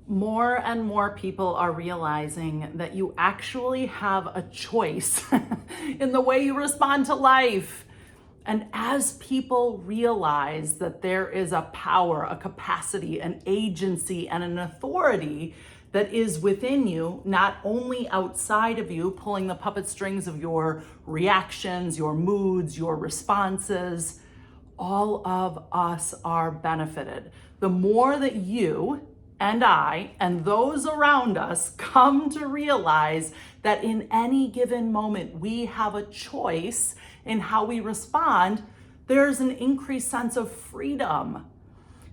More and more people are realizing that you actually have a choice in the way you respond to life. And as people realize that there is a power, a capacity, an agency, and an authority that is within you, not only outside of you, pulling the puppet strings of your reactions, your moods, your responses, all of us are benefited. The more that you and I and those around us come to realize that in any given moment we have a choice in how we respond, there's an increased sense of freedom.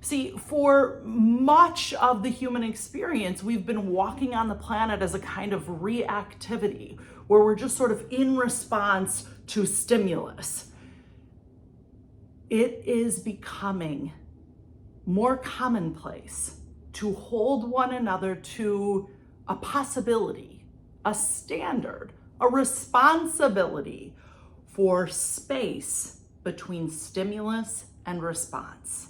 See, for much of the human experience, we've been walking on the planet as a kind of reactivity, where we're just sort of in response to stimulus. It is becoming more commonplace to hold one another to a possibility, a standard, a responsibility for space between stimulus and response.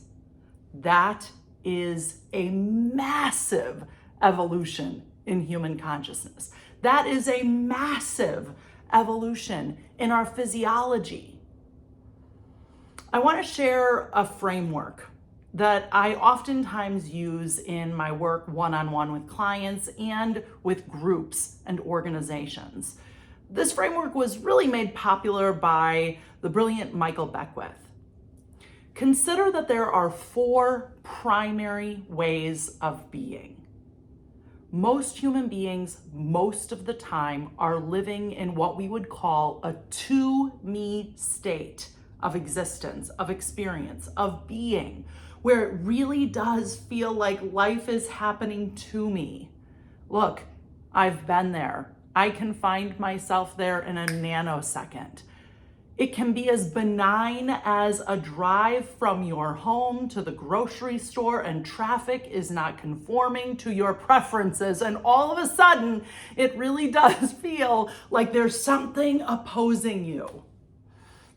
That is a massive evolution in human consciousness. That is a massive evolution in our physiology. I want to share a framework that I oftentimes use in my work one-on-one with clients and with groups and organizations. This framework was really made popular by the brilliant Michael Beckwith. Consider that there are 4 primary ways of being. Most human beings, most of the time, are living in what we would call a to-me state of existence, of experience, of being, where it really does feel like life is happening to me. Look, I've been there. I can find myself there in a nanosecond. It can be as benign as a drive from your home to the grocery store and traffic is not conforming to your preferences. And all of a sudden, it really does feel like there's something opposing you.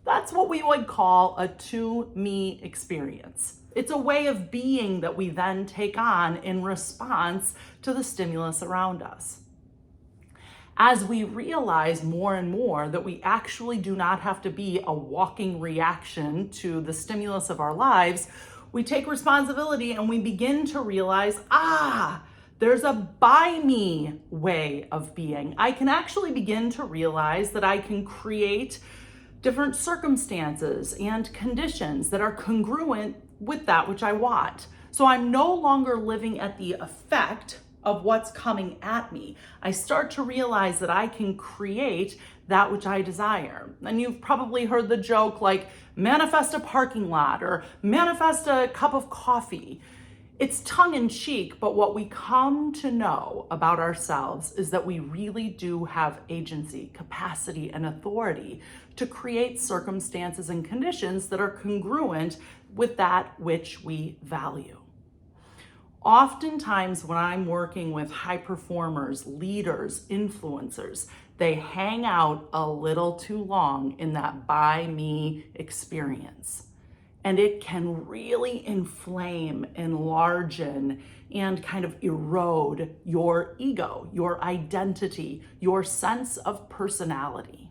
That's what we would call a to-me experience. It's a way of being that we then take on in response to the stimulus around us. As we realize more and more that we actually do not have to be a walking reaction to the stimulus of our lives, we take responsibility and we begin to realize, there's a by me way of being. I can actually begin to realize that I can create different circumstances and conditions that are congruent with that which I want. So I'm no longer living at the effect of what's coming at me. I start to realize that I can create that which I desire. And you've probably heard the joke like, manifest a parking lot or manifest a cup of coffee. It's tongue in cheek, but what we come to know about ourselves is that we really do have agency, capacity, and authority to create circumstances and conditions that are congruent with that which we value. Oftentimes when I'm working with high performers, leaders, influencers, they hang out a little too long in that by me experience. And it can really inflame, enlargen, and kind of erode your ego, your identity, your sense of personality.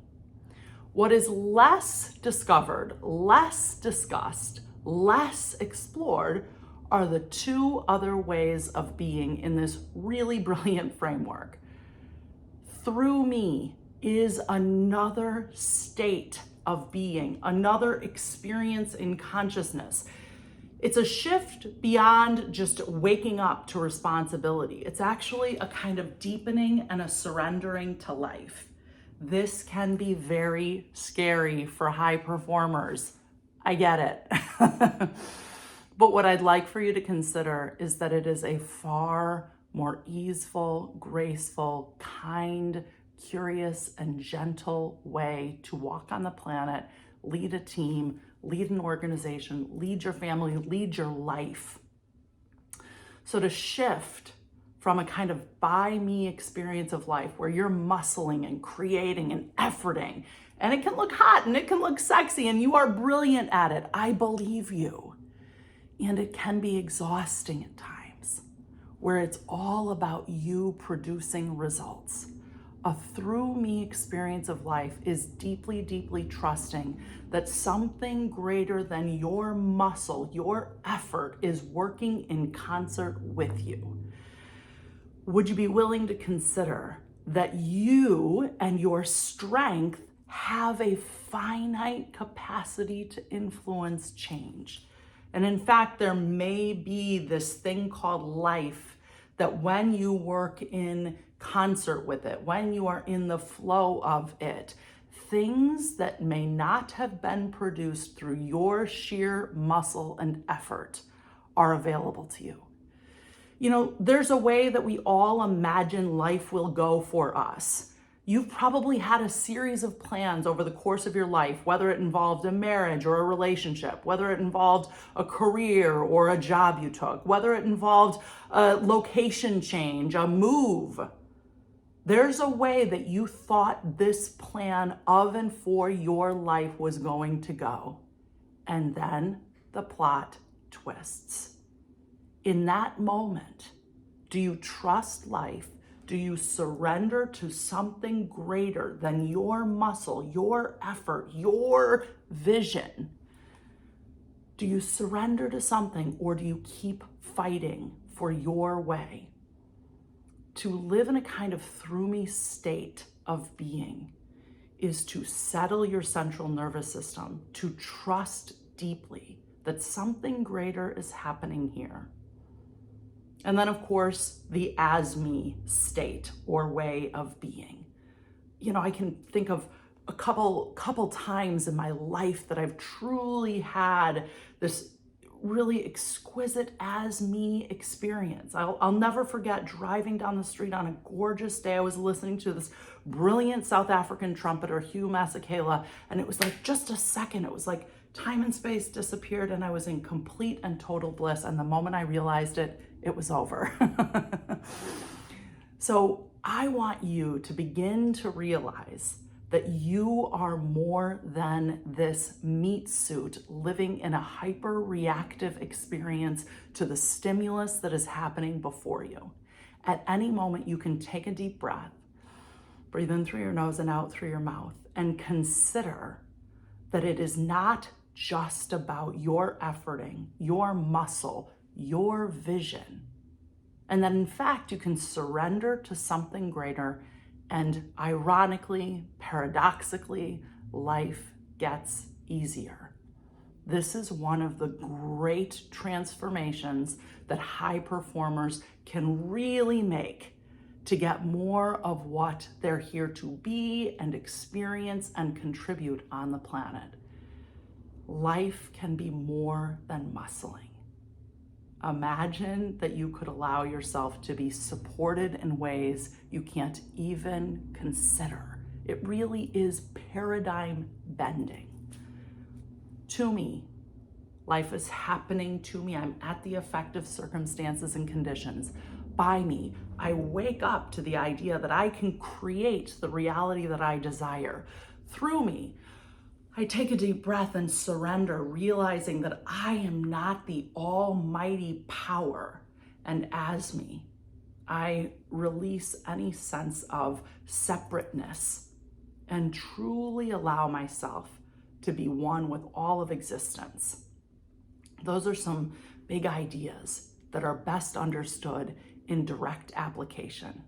What is less discovered, less discussed, less explored are the 2 other ways of being in this really brilliant framework. Through me is another state of being, another experience in consciousness. It's a shift beyond just waking up to responsibility. It's actually a kind of deepening and a surrendering to life. This can be very scary for high performers. I get it. But what I'd like for you to consider is that it is a far more easeful, graceful, kind, curious, and gentle way to walk on the planet, lead a team, lead an organization, lead your family, lead your life. So to shift from a kind of by me experience of life where you're muscling and creating and efforting, and it can look hot and it can look sexy and you are brilliant at it, I believe you. And it can be exhausting at times. where it's all about you producing results. A through me experience of life is deeply, deeply trusting that something greater than your muscle, your effort, is working in concert with you. Would you be willing to consider that you and your strength have a finite capacity to influence change? And in fact, there may be this thing called life that when you work in concert with it, when you are in the flow of it, things that may not have been produced through your sheer muscle and effort are available to you. You know, there's a way that we all imagine life will go for us. You've probably had a series of plans over the course of your life, whether it involved a marriage or a relationship, whether it involved a career or a job you took, whether it involved a location change, a move. There's a way that you thought this plan of and for your life was going to go. And then the plot twists. In that moment, do you trust life? Do you surrender to something greater than your muscle, your effort, your vision? Do you surrender to something, or do you keep fighting for your way? To live in a kind of through me state of being is to settle your central nervous system, to trust deeply that something greater is happening here. And then, of course, the as me state or way of being. You know, I can think of a couple times in my life that I've truly had this really exquisite as me experience. I'll never forget driving down the street on a gorgeous day. I was listening to this brilliant South African trumpeter, Hugh Masekela, and it was like just a second. It was like time and space disappeared and I was in complete and total bliss. And the moment I realized it, it was over. So I want you to begin to realize that you are more than this meat suit living in a hyper-reactive experience to the stimulus that is happening before you. At any moment, you can take a deep breath, breathe in through your nose and out through your mouth, and consider that it is not just about your efforting, your muscle, your vision. And that in fact, you can surrender to something greater, and ironically, paradoxically, life gets easier. This is one of the great transformations that high performers can really make to get more of what they're here to be and experience and contribute on the planet. Life can be more than muscling. Imagine that you could allow yourself to be supported in ways you can't even consider. It really is paradigm bending. To me, life is happening to me. I'm at the effect of circumstances and conditions. By me, I wake up to the idea that I can create the reality that I desire. Through me, I take a deep breath and surrender, realizing that I am not the almighty power. And as me, I release any sense of separateness and truly allow myself to be one with all of existence. Those are some big ideas that are best understood in direct application.